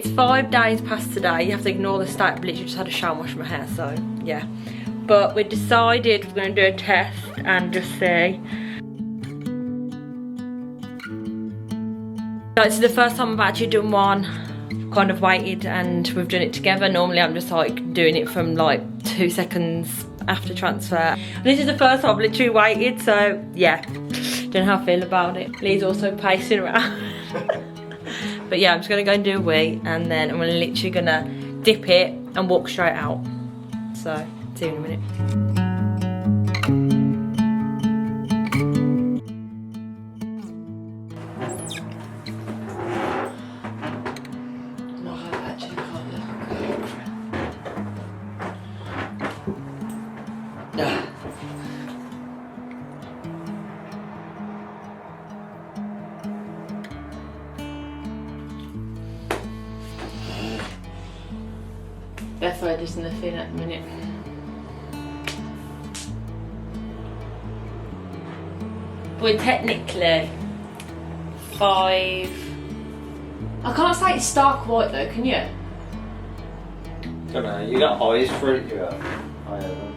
It's 5 days past today. You have to ignore the state. I've literally just had a shower and wash my hair, so yeah. But we decided we're going to do a test and just see. So this is the first time I've actually done one. Kind of waited and we've done it together. Normally I'm just like doing it from like 2 seconds after transfer. This is the first time I've literally waited, so yeah. Don't know how I feel about it. Lee's also pacing around. But yeah, I'm just gonna go and do a wee, and then I'm literally gonna dip it and walk straight out. So, see you in a minute. That's why I just nothing at the minute. We're technically 5. I can't say it's stark white though, can you? Don't know, you got eyes for it, you got. I haven't.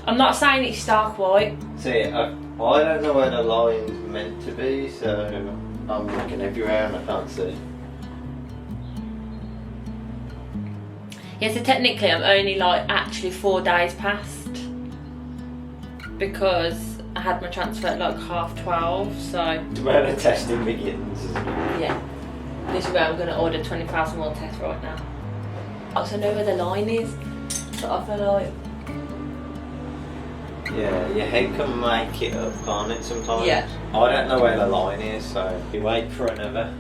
I'm not saying it's stark white. See, I don't know where the line's meant to be, so I'm looking everywhere and I can't see. Yeah, so technically I'm only like actually 4 days past, because I had my transfer at like 12:30, so. Where the testing begins. Yeah, this is where I'm going to order 20,000 more tests right now. I also know where the line is, so I feel like. Yeah, your head can make it up, can't it, sometimes? Yeah. I don't know where the line is, so we wait for another.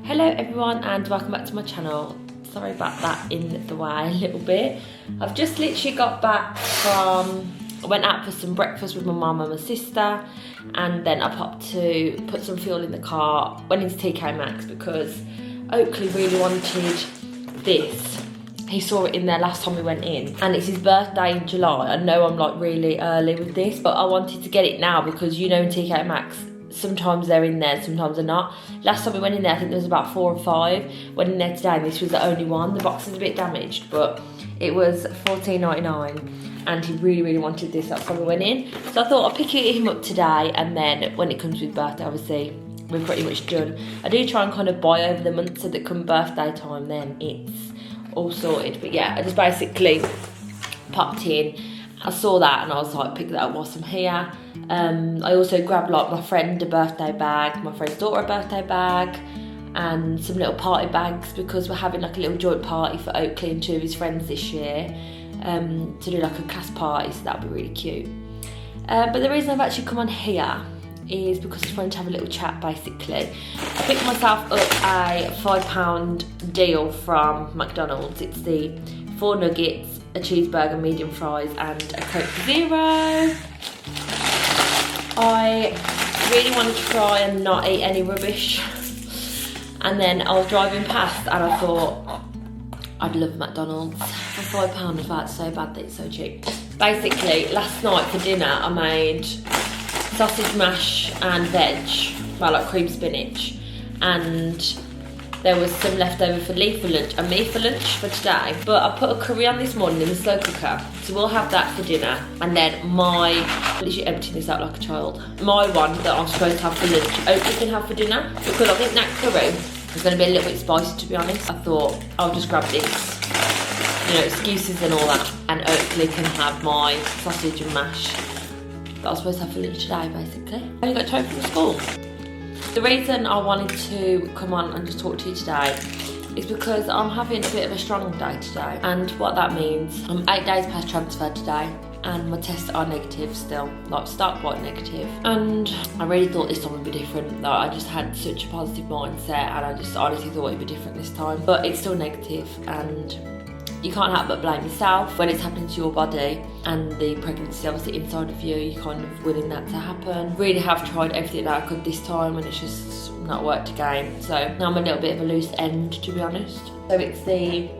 Hello everyone and welcome back to my channel. Sorry about that in the way a little bit. I've just literally got back from, I went out for some breakfast with my mum and my sister, and then I popped to put some fuel in the car, went into TK Maxx because Oakley really wanted this. He saw it in there last time we went in, and it's his birthday in July. I know I'm like really early with this, but I wanted to get it now because you know in TK Maxx, sometimes they're in there, sometimes they're not. Last time we went in there, I think there was about 4 or 5. Went in there today and this was the only one. The box is a bit damaged, but it was $14.99 and he really wanted this. That's why we went in. So I thought I'll pick him up today, and then when it comes to his birthday, obviously, we're pretty much done. I do try and kind of buy over the month so that come birthday time, then it's all sorted. But yeah, I just basically popped in. I saw that and I was like, pick that up whilst I'm here. I also grabbed like my friend a birthday bag, my friend's daughter a birthday bag, and some little party bags because we're having like a little joint party for Oakley and 2 of his friends this year, to do like a class party, so that'll be really cute. But the reason I've actually come on here is because I just wanted to have a little chat basically. I picked myself up a £5 deal from McDonald's. It's the 4 nuggets, a cheeseburger, medium fries and a Coke Zero. I really wanted to try and not eat any rubbish, and then I was driving past and I thought I'd love McDonald's for £5. I thought it's so bad that it's so cheap. Basically last night for dinner I made sausage mash and veg, well like cream spinach, and there was some left over for Lee for lunch and me for lunch for today. But I put a curry on this morning in the slow cooker, so we'll have that for dinner. And then my, literally emptying this out like a child, my one that I'm supposed to have for lunch, Oakley can have for dinner, because I think that curry is going to be a little bit spicy, to be honest. I thought I'll just grab this, you know, excuses and all that, and Oakley can have my sausage and mash that I was supposed to have for lunch today, basically. I only got time from school. The reason I wanted to come on and just talk to you today is because I'm having a bit of a strong day today, and what that means, I'm 8 days past transfer today and my tests are negative still, like start quite negative, and I really thought this time would be different. Like, I just had such a positive mindset and I just honestly thought it would be different this time, but it's still negative, and you can't help but blame yourself when it's happening to your body, and the pregnancy obviously inside of you, you're kind of willing that to happen. Really have tried everything that I could this time and it's just not worked again. So now I'm a little bit of a loose end, to be honest. So it's the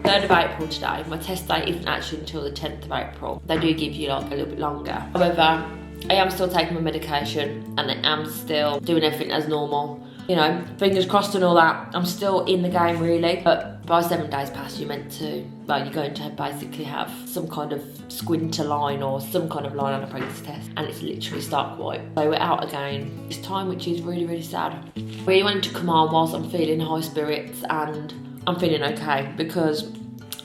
3rd of April today. My test date isn't actually until the 10th of April. They do give you like a little bit longer. However, I am still taking my medication and I am still doing everything as normal. You know, fingers crossed and all that. I'm still in the game really, but by 7 days past you're meant to, well, you're going to basically have some kind of squinter line or some kind of line on a pregnancy test, and it's literally stark white. So we're out again this time, which is really, really sad. Really wanted to come on whilst I'm feeling high spirits and I'm feeling okay, because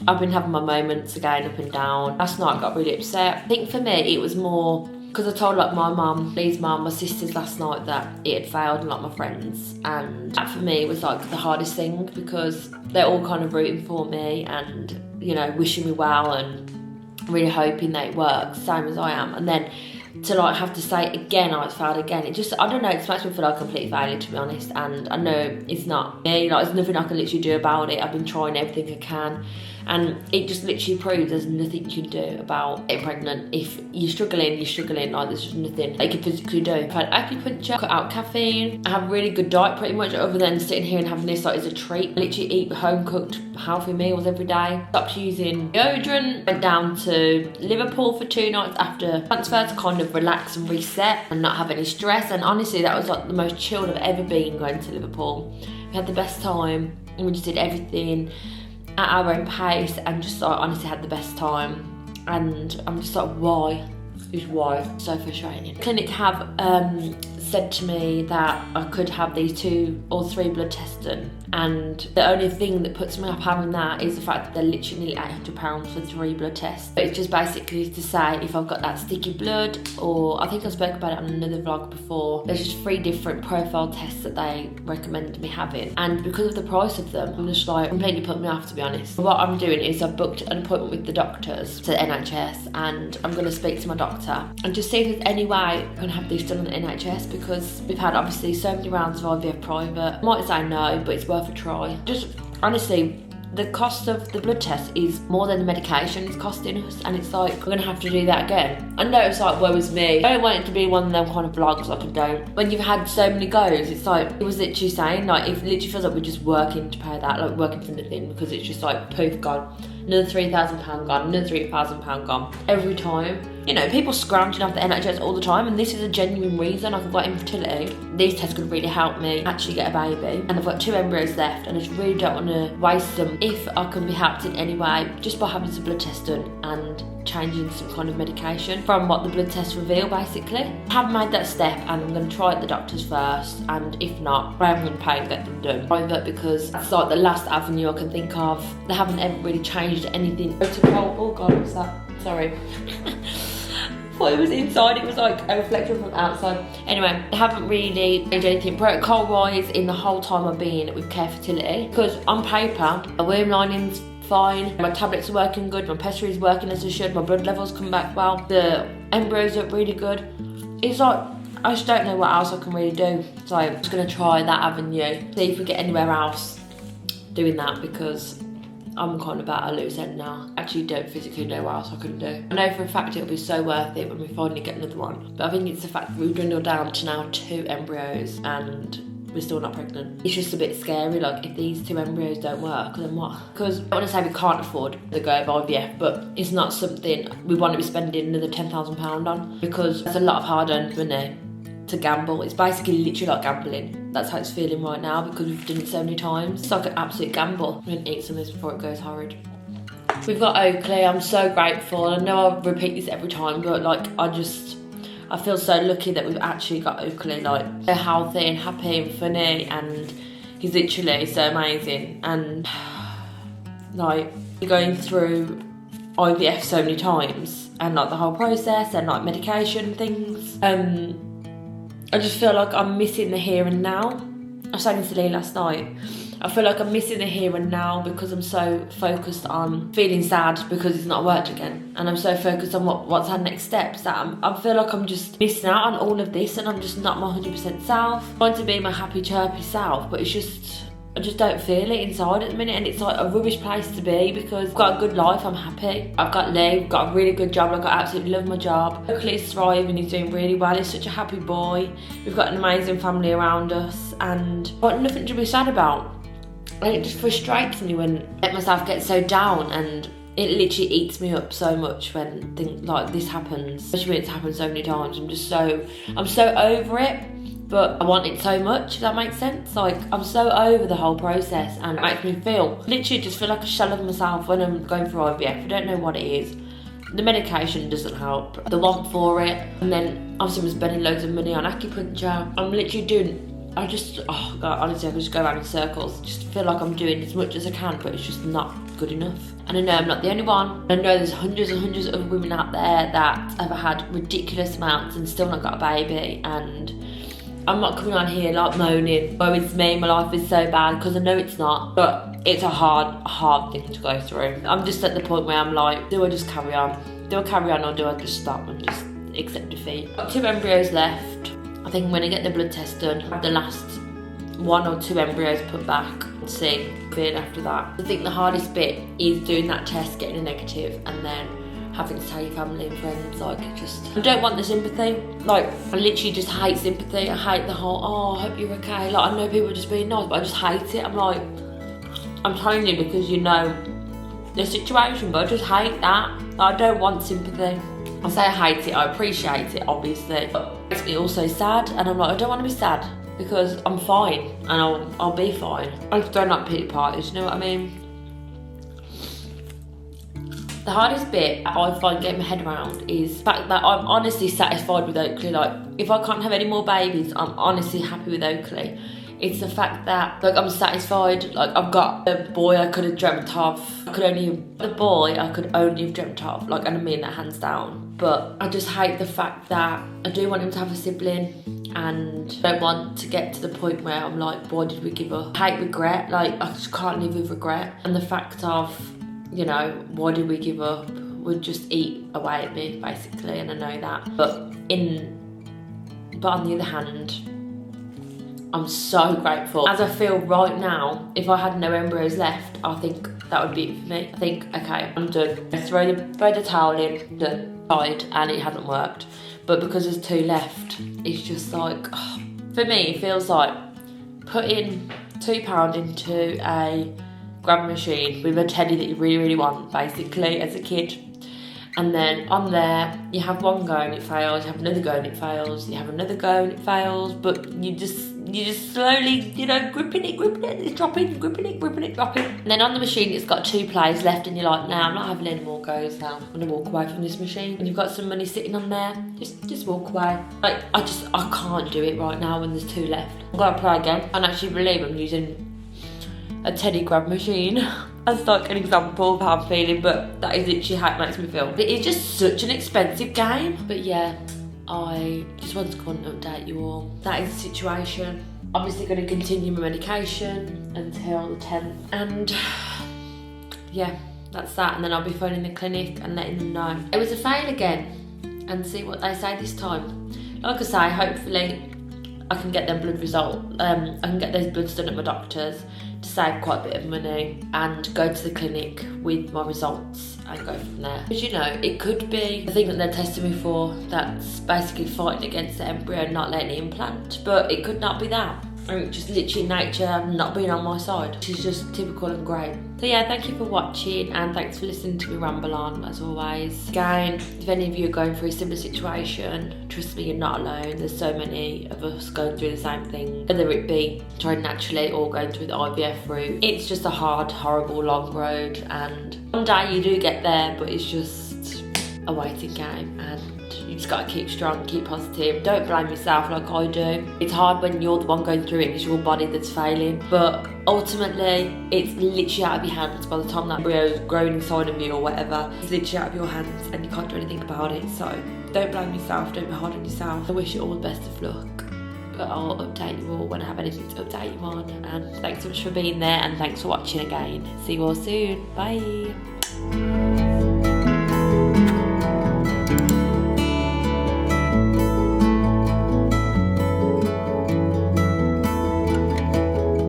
I've been having my moments again up and down. Last night I got really upset. I think for me it was more because I told like my mum, Lee's mum, my sisters last night that it had failed, and like my friends, and that for me was like the hardest thing, because they're all kind of rooting for me and, you know, wishing me well and really hoping that it works, same as I am. And then to like have to say again, oh, it's failed again, it just, I don't know, it makes me feel like a complete failure, to be honest. And I know it's not me, like there's nothing I can literally do about it. I've been trying everything I can, and it just literally proves there's nothing you can do about getting pregnant. If you're struggling, like there's just nothing that you can physically do. I've had acupuncture, cut out caffeine, I have a really good diet pretty much, other than sitting here and having this like as a treat. I literally eat home cooked healthy meals every day. Stopped using deodorant, went down to Liverpool for 2 nights after transfer to kind of relax and reset and not have any stress. And honestly that was like the most chilled I've ever been going to Liverpool. We had the best time and we just did everything at our own pace and just like honestly had the best time. And I'm just like, why? Just why? So frustrating. Clinic have said to me that I could have these 2 or 3 blood tests done, and the only thing that puts me off having that is the fact that they're literally nearly £800 for 3 blood tests. But it's just basically to say if I've got that sticky blood, or I think I spoke about it on another vlog before, there's just 3 different profile tests that they recommend me having, and because of the price of them, I'm just like, completely put me off, to be honest. What I'm doing is I've booked an appointment with the doctors, to the NHS, and I'm going to speak to my doctor and just see if there's any way I can have these done on the NHS, because we've had obviously so many rounds of IVF private. I might say no, but it's worth a try. Just honestly, the cost of the blood test is more than the medication is costing us, and it's like, we're gonna have to do that again. I know it's like, woe is me. I don't want it to be one of them kind of vlogs, like I don't. When you've had so many goes, it's like, it was literally saying, like, it literally feels like we're just working to pay that, like working for nothing, because it's just like, poof, gone. Another £3,000 gone, another £3,000 gone. Every time. You know, people scrounging off the NHS all the time, and this is a genuine reason. Like, I've got infertility. These tests could really help me actually get a baby. And I've got 2 embryos left, and I just really don't want to waste them. If I can be helped in any way, just by having some blood tests done and changing some kind of medication from what the blood tests reveal, basically. I haven't made that step, and I'm going to try at the doctors first, and if not, I'm going to pay and get them done private, because that's like the last avenue I can think of. They haven't ever really changed anything. Oh god, what's that? Sorry. Thought it was inside, it was like a reflection from outside. Anyway, I haven't really changed anything protocol wise in the whole time I've been with Care Fertility, because on paper my womb lining's fine, my tablets are working good, my pessary's working as it should, my blood levels come back well, the embryos look really good. It's like, I just don't know what else I can really do, so I'm just going to try that avenue, see if we get anywhere else doing that, because I'm kind of at a loose end now. I actually don't physically know what else I can do. I know for a fact it'll be so worth it when we finally get another one. But I think it's the fact that we've dwindled down to now 2 embryos and we're still not pregnant. It's just a bit scary, like if these 2 embryos don't work, then what? Because I want to say we can't afford the go of IVF, but it's not something we want to be spending another £10,000 on, because it's a lot of hard-earned money to gamble. It's basically literally like gambling. That's how it's feeling right now, because we've done it so many times. It's like an absolute gamble. I'm gonna eat some of this before it goes horrid. We've got Oakley. I'm so grateful. I know I repeat this every time, but like I feel so lucky that we've actually got Oakley. Like, they're healthy and happy and funny, and he's literally so amazing. And like, going through IVF so many times, and like the whole process, and like medication things, I just feel like I'm missing the here and now. I was saying to Lee last night, I feel like I'm missing the here and now because I'm so focused on feeling sad because it's not worked again, and I'm so focused on what's our next steps that I feel like I'm just missing out on all of this, and I'm just not my 100% self. I'm trying to be my happy chirpy self, but it's just, I just don't feel it inside at the minute, and it's like a rubbish place to be, because I've got a good life, I'm happy. I've got Lee, I've got a really good job, like I absolutely love my job. Luckily he's thriving, he's doing really well, he's such a happy boy. We've got an amazing family around us, and I've got nothing to be sad about. And it just frustrates me when I let myself get so down, and it literally eats me up so much when things like this happens, especially when it's happened so many times. I'm so over it, but I want it so much, if that makes sense. Like, I'm so over the whole process, and it makes me literally just feel like a shell of myself when I'm going through IVF. I don't know what it is. The medication doesn't help, the want for it, and then obviously I'm spending loads of money on acupuncture. I'm literally oh God, honestly I could just go around in circles. Just feel like I'm doing as much as I can, but it's just not good enough. And I know I'm not the only one. I know there's hundreds and hundreds of women out there that have had ridiculous amounts and still not got a baby, and I'm not coming on here like moaning, oh it's me, my life is so bad, because I know it's not, but it's a hard thing to go through. I'm just at the point where I'm like, do I just carry on? Do I carry on, or do I just stop and just accept defeat? Got 2 embryos left. I think I'm gonna get the blood test done, have the last 1 or 2 embryos put back and see after that. I think the hardest bit is doing that test, getting a negative, and then having to tell your family and friends. Like, I don't want the sympathy. Like, I literally just hate sympathy. I hate the whole, oh, I hope you're okay. Like, I know people are just being nice, but I just hate it. I'm like, I'm telling you because you know the situation, but I just hate that. Like, I don't want sympathy. I say I hate it, I appreciate it, obviously, but it makes me also sad, and I'm like, I don't want to be sad because I'm fine, and I'll be fine. I just don't like pity parties, you know what I mean? The hardest bit I find getting my head around is the fact that I'm honestly satisfied with Oakley. Like, if I can't have any more babies, I'm honestly happy with Oakley. It's the fact that, like, I'm satisfied. Like, I've got a boy I could have dreamt of. I could only have dreamt of. Like, and I mean that hands down. But I just hate the fact that I do want him to have a sibling, and don't want to get to the point where I'm like, why did we give up? I hate regret. Like, I just can't live with regret. And the fact of, you know, why did we give up, would just eat away at me, basically, and I know that. But on the other hand, I'm so grateful. As I feel right now, if I had no embryos left, I think that would be it for me. I think, okay, I'm done. I throw the towel in, done, tried, and it hasn't worked. But because there's 2 left, it's just like, oh, for me, it feels like putting £2 into a grab machine with a teddy that you really, really want, basically, as a kid. And then on there, you have one go and it fails, you have another go and it fails, you have another go and it fails, but you just slowly, you know, gripping it, it's dropping, gripping it, dropping. And then on the machine, it's got 2 plays left, and you're like, nah, I'm not having any more goes now. I'm gonna walk away from this machine. And you've got some money sitting on there, just walk away. Like, I can't do it right now when there's 2 left. I'm gonna try again. I actually believe I'm using a teddy grab machine as like an example of how I'm feeling, but that is literally how it makes me feel. It is just such an expensive game. But yeah, I just wanted to come and update you all. That is the situation. Obviously going to continue my medication until the 10th, and yeah, that's that. And then I'll be phoning the clinic and letting them know. It was a fail again, and see what they say this time. Like I say, hopefully I can get them blood result. I can get those bloods done at my doctor's to save quite a bit of money, and go to the clinic with my results and go from there. Because, you know, it could be the thing that they're testing me for that's basically fighting against the embryo and not letting it implant, but it could not be that. And just literally nature not being on my side, which is just typical and great. So yeah, thank you for watching, and thanks for listening to me ramble on, as always. Again, if any of you are going through a similar situation, trust me, you're not alone. There's so many of us going through the same thing, whether it be trying naturally or going through the IVF route. It's just a hard, horrible, long road, and one day you do get there, but it's just a waiting game, and you just gotta keep strong, keep positive. Don't blame yourself like I do. It's hard when you're the one going through it, it's your body that's failing. But ultimately, it's literally out of your hands by the time that embryo's grown inside of you or whatever. It's literally out of your hands, and you can't do anything about it. So don't blame yourself, don't be hard on yourself. I wish you all the best of luck. But I'll update you all when I have anything to update you on. And thanks so much for being there, and thanks for watching again. See you all soon. Bye.